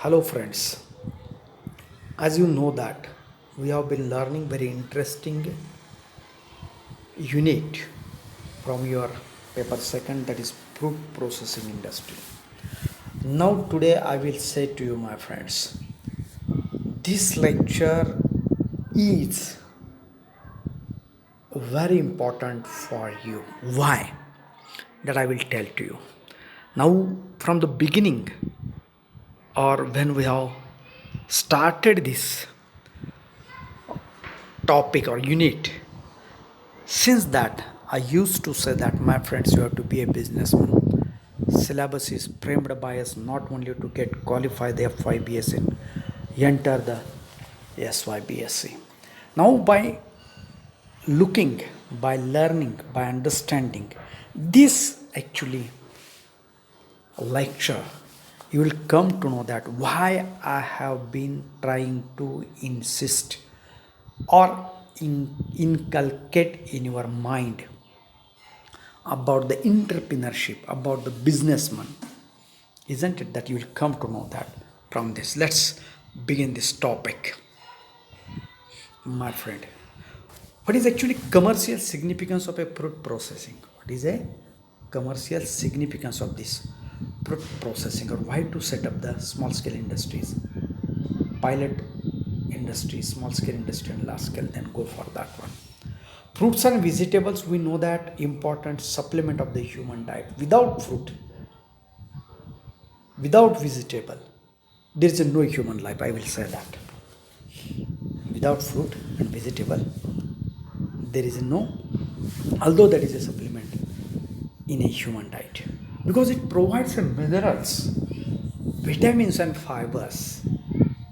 Hello friends, as you know that we have been learning very interesting unit from your paper second, that is fruit processing industry. Now today I will say to you, my friends, this lecture is very important for you. Why? That I will tell to you. Now from the beginning, or when we have started this topic or unit, since that, I used to say that, my friends, you have to be a businessman. Syllabus is framed by us not only to get qualified the FYBS and enter the SYBSC. Now, by looking, by learning, by understanding this actually lecture, you will come to know that why I have been trying to insist or inculcate in your mind about the entrepreneurship, about the businessman. Isn't it that you will come to know that from this? Let's begin this topic, my friend. What is actually commercial significance of a fruit processing? What is a commercial significance of this fruit processing, or why to set up the small scale industries, pilot industry, small scale industry and large scale, then go for that one. Fruits and vegetables, we know that important supplement of the human diet. Without fruit, without vegetable, there is no human life. I will say that. Without fruit and vegetable, there is no, although that is a supplement in a human diet, because it provides a minerals, vitamins and fibers.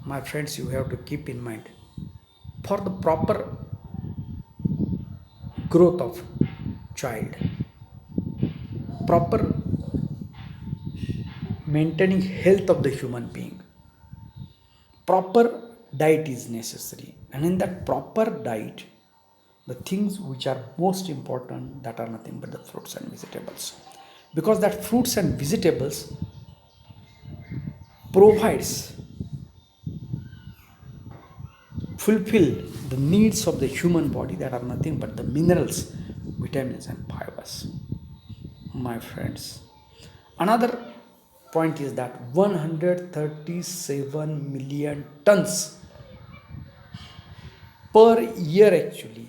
My friends, you have to keep in mind, for the proper growth of child, proper maintaining health of the human being, proper diet is necessary. And in that proper diet, the things which are most important, that are nothing but the fruits and vegetables, because that fruits and vegetables provides, fulfill the needs of the human body, that are nothing but the minerals, vitamins and fibers, my friends. Another point is that 137 million tons per year actually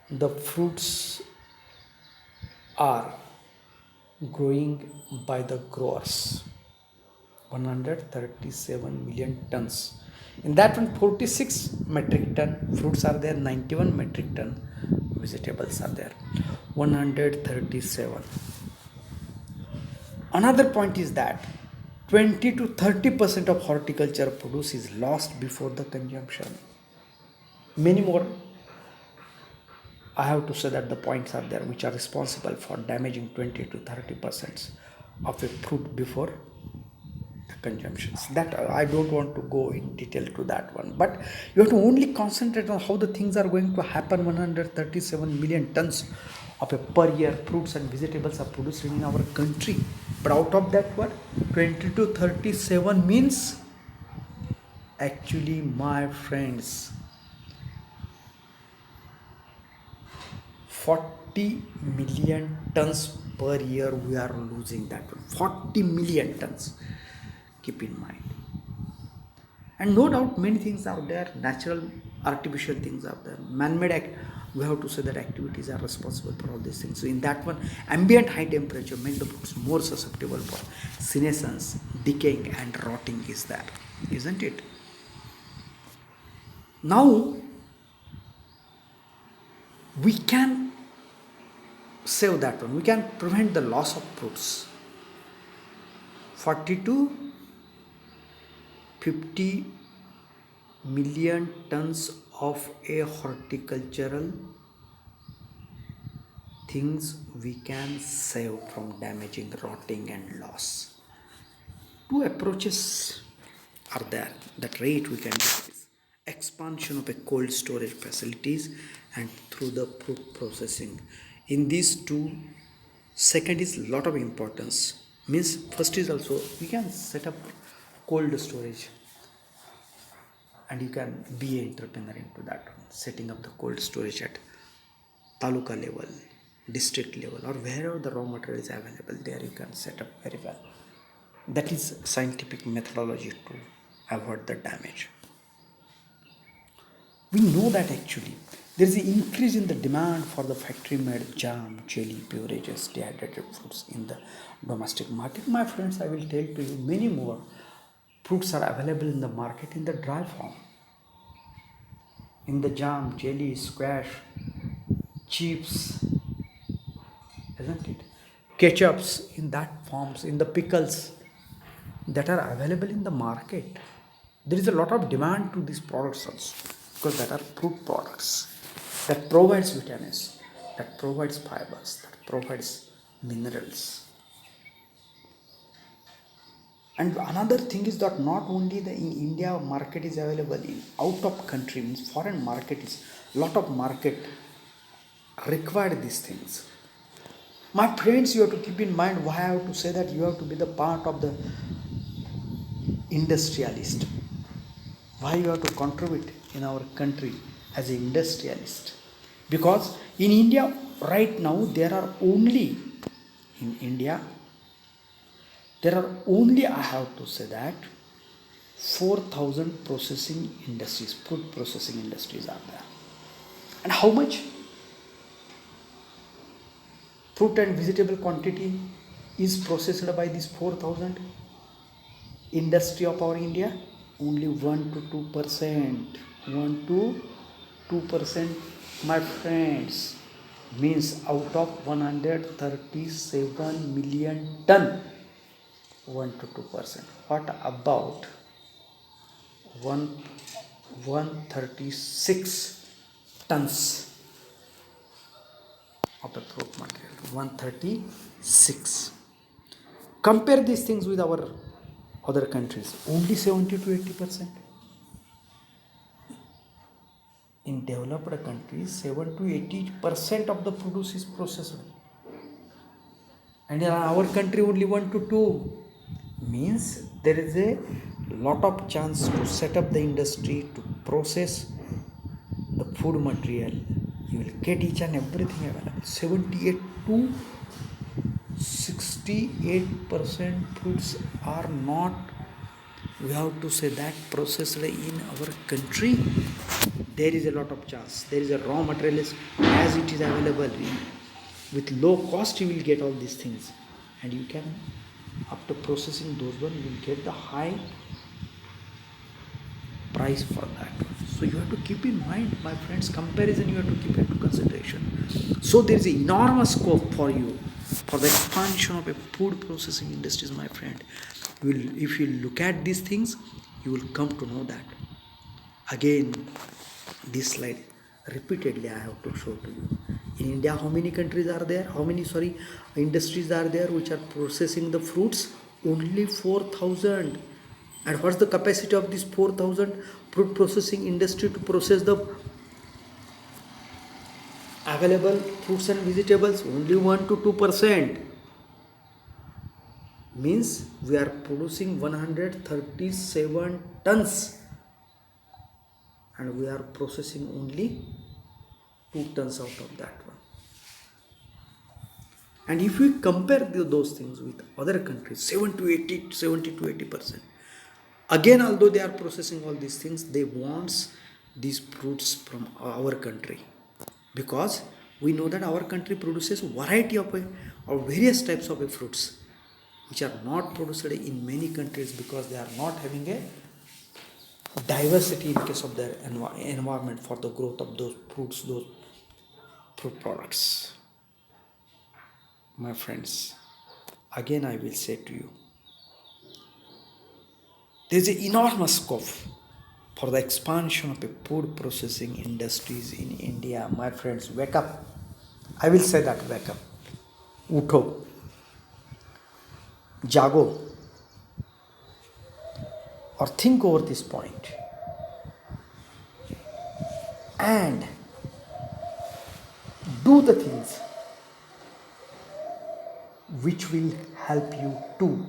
the fruits are growing by the growers. 137 million tons. In that one, 46 metric ton fruits are there, 91 metric ton vegetables are there. 137. Another point is that 20 to 30% of horticulture produce is lost before the consumption. Many more, I have to say that the points are there which are responsible for damaging 20 to 30% of a fruit before the consumptions. That I don't want to go in detail to that one, but you have to only concentrate on how the things are going to happen. 137 million tons of a per year fruits and vegetables are produced in our country, but out of that what, 20 to 37 means actually, my friends, 40 million tons per year we are losing that one. 40 million tons, keep in mind. And no doubt many things are there, natural, artificial things are there, man-made we have to say that activities are responsible for all these things. So in that one, ambient high temperature make the fruits more susceptible for senescence, decaying and rotting is there, isn't it? Now we can save that one, we can prevent the loss of fruits. 40 to 50 million tons of a horticultural things we can save from damaging, rotting and loss. Two approaches are there. That rate we can do is expansion of a cold storage facilities and through the fruit processing. In these two, second is lot of importance. Means first is also we can set up cold storage, and you can be an entrepreneur into that one, setting up the cold storage at taluka level, district level, or wherever the raw material is available. There you can set up very well. That is scientific methodology to avoid the damage. We know that actually there is an increase in the demand for the factory made jam, jelly, beverages, dehydrated fruits in the domestic market. My friends, I will tell to you many more fruits are available in the market in the dry form. In the jam, jelly, squash, chips, isn't it? Ketchups in that forms, in the pickles that are available in the market. There is a lot of demand to these products also because that are fruit products that provides vitamins, that provides fibers, that provides minerals. And another thing is that not only the in India market is available, in out of country means foreign market is lot of market require these things. My friends, you have to keep in mind why I have to say that you have to be the part of the industrialist. Why you have to contribute in our country as an industrialist? Because in India right now there are only in India there are only, I have to say that, 4,000 processing industries, food processing industries are there. And how much fruit and vegetable quantity is processed by these 4,000 industry of our India? Only 1 to 2%. 1 to 2%, my friends. Means out of 137 million ton, 1 to 2%. What about 136 tons of the fruit material? 136. Compare these things with our other countries. Only 70 to 80%. In developed countries, 7 to 80% of the produce is processed. And in our country, only 1 to 2. Means there is a lot of chance to set up the industry to process the food material. You will get each and everything available. 78 to 68% fruits are not, we have to say that, processed in our country. There is a lot of chance. There is a raw material as it is available. With low cost you will get all these things, and you can, after processing those one, you will get the high price for that. So you have to keep in mind, my friends, comparison you have to keep into consideration. So there is enormous scope for you for the expansion of a food processing industries, my friend. If you look at these things, you will come to know that. Again, this slide repeatedly I have to show to you. In India, how many countries are there? How many industries are there which are processing the fruits? Only 4,000. And what's the capacity of this 4,000 fruit processing industry to process the available fruits and vegetables? Only 1 to 2%. Means we are producing 137 tons and we are processing only 2 tons out of that one. And if we compare those things with other countries, 70 to 80%. Again, although they are processing all these things, they want these fruits from our country, because we know that our country produces variety of or various types of fruits which are not produced in many countries because they are not having a diversity in case of their environment for the growth of those fruits, those fruit products. My friends, again I will say to you, there is an enormous scope for the expansion of the food processing industries in India. My friends, wake up. I will say that, wake up. Utho. Jago. Or think over this point. And do the things which will help you to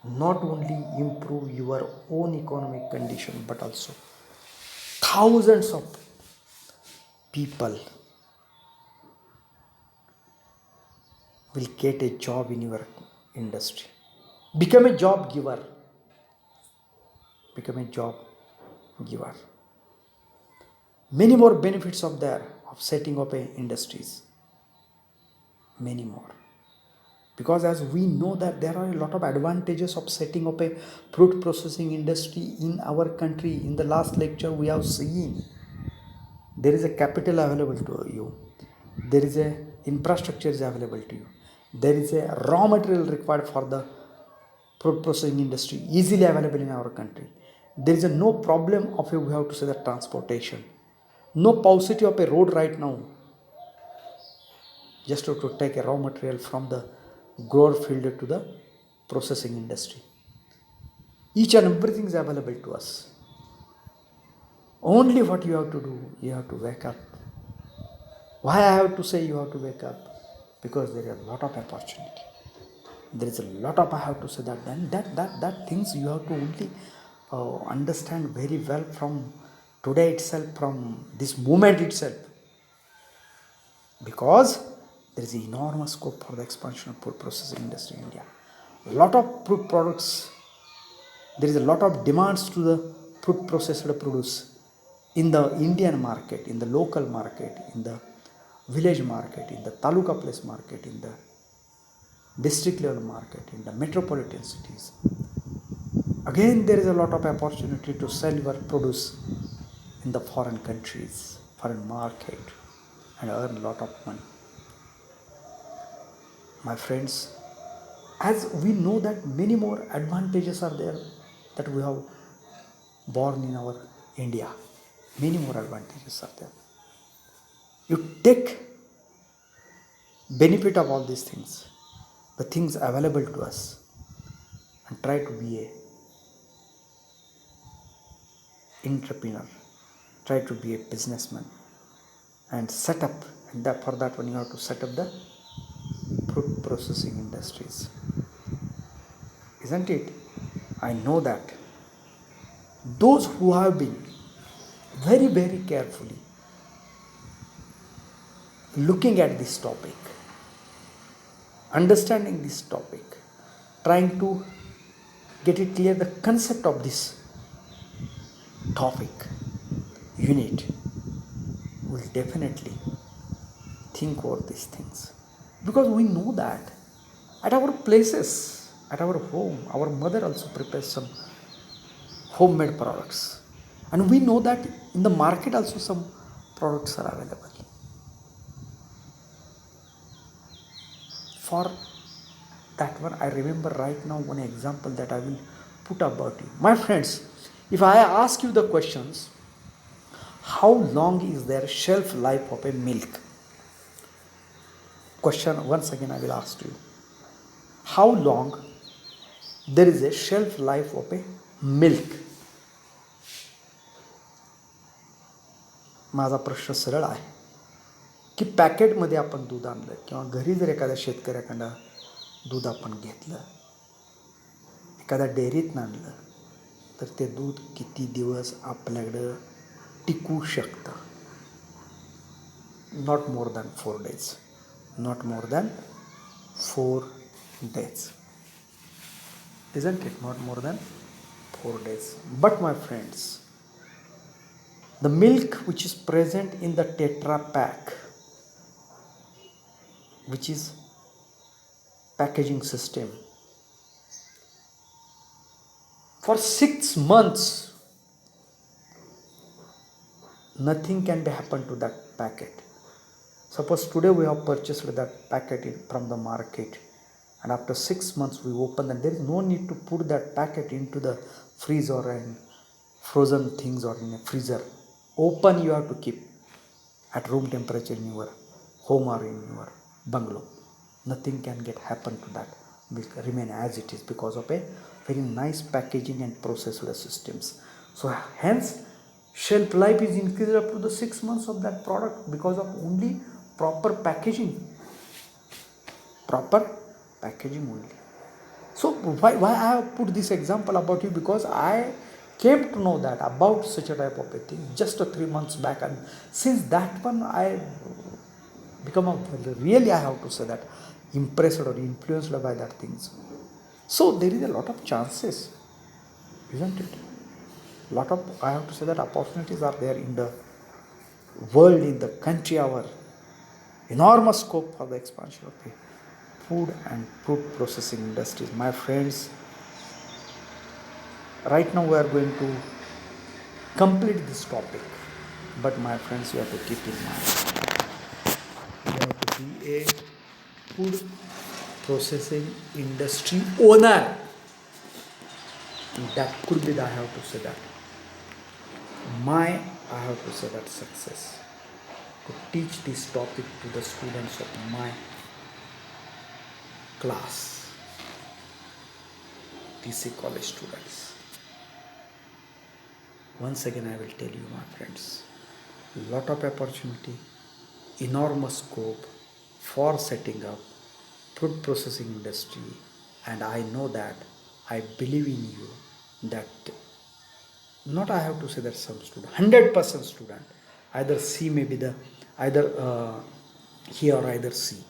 not only improve your own economic condition but also thousands of people will get a job in your industry. Become a job giver. Become a job giver. Many more benefits of there of setting up a industries. Many more. Because as we know that there are a lot of advantages of setting up a fruit processing industry in our country. In the last lecture we have seen there is a capital available to you, there is a infrastructure is available to you, there is a raw material required for the fruit processing industry easily available in our country. There is a no problem of a, we have to say the transportation, no paucity of a road right now just to take a raw material from the grower field to the processing industry. Each and everything is available to us. Only what you have to do, you have to wake up. Why I have to say you have to wake up? Because there is a lot of opportunity. There is a lot of, I have to say that then that things you have to only understand very well from today itself, from this moment itself. Because there is enormous scope for the expansion of food processing industry in India. A lot of food products, there is a lot of demands to the food processed produce in the Indian market, in the local market, in the village market, in the taluka place market, in the district level market, in the metropolitan cities. Again, there is a lot of opportunity to sell your produce in the foreign countries, foreign market, and earn a lot of money. My friends, as we know that many more advantages are there that we have born in our India, many more advantages are there. You take benefit of all these things, the things available to us, and try to be a entrepreneur, try to be a businessman, and set up, and that for that one you have to set up the fruit processing industries, isn't it? I know that those who have been very very carefully looking at this topic, understanding this topic, trying to get it clear the concept of this topic unit, will definitely think over these things. Because we know that at our places, at our home, our mother also prepares some homemade products, and we know that in the market also some products are available. For that one, I remember right now one example that I will put about you. My friends, if I ask you the questions, how long is their shelf life of a milk? Question once again I will ask you. How long there is a shelf life of a milk? माझा प्रश्न सरळ आहे की पॅकेटमध्ये आपण दूध आणलं किंवा घरी जर एखाद्या शेतकऱ्याकडं दूध आपण घेतलं, एखाद्या डेअरीत आणलं, तर ते दूध किती दिवस आपल्याकडं टिकू शकतं? Not more than 4 days. Not more than 4 days. Isn't it? Not more than 4 days. But my friends, the milk which is present in the Tetra pack, which is packaging system, for 6 months nothing can be happen to that packet. Suppose today we have purchased that packet from the market, and after 6 months we open, and there is no need to put that packet into the freeze or in frozen things or in a freezer. Open you have to keep at room temperature in your home or in your bungalow. Nothing can get happen to that. Will remain as it is because of a very nice packaging and processed systems. So hence shelf life is increased up to the 6 months of that product because of only proper packaging. Proper packaging only. So why I have put this example about you, because I came to know that about such a type of a thing just 3 months back, and since that one I become a really, I have to say that, impressed or influenced by that things. So there is a lot of chances, isn't it? Lot of, I have to say that, opportunities are there in the world, in the country, our enormous scope for the expansion of the food and food processing industries. My friends, right now we are going to complete this topic, but my friends, you have to keep in mind, you have to be a food processing industry owner. That could be the, I have to say that, my, I have to say that, success to teach this topic to the students of my class, TC college students. Once again, I will tell you, my friends, lot of opportunity, enormous scope for setting up food processing industry, and I know that, I believe in you, that not, I have to say that, some student, 100% student, either C may be the, either he or either C,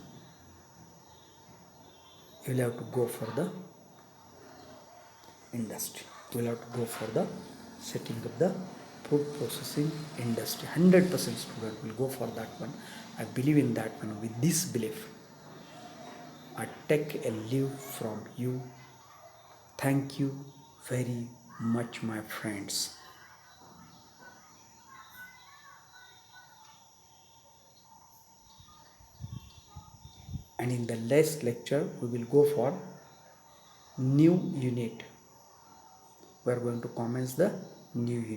you will have to go for the industry, you will have to go for the setting up the food processing industry. 100% student will go for that one. I believe in that one. With this belief, I take a leave from you. Thank you very much, my friends. And in the next lecture, we will go for new unit. We are going to commence the new unit.